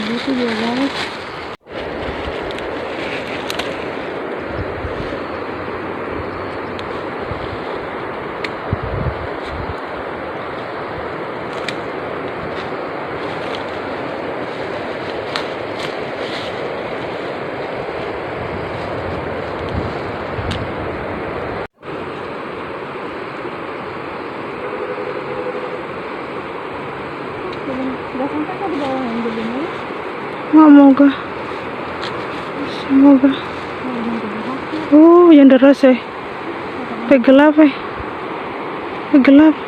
gitu ya guys. Gak sampai kan di bawah yang gedungnya? Semoga. Semoga. Oh, yang deras ya. Gelap ya. Gelap.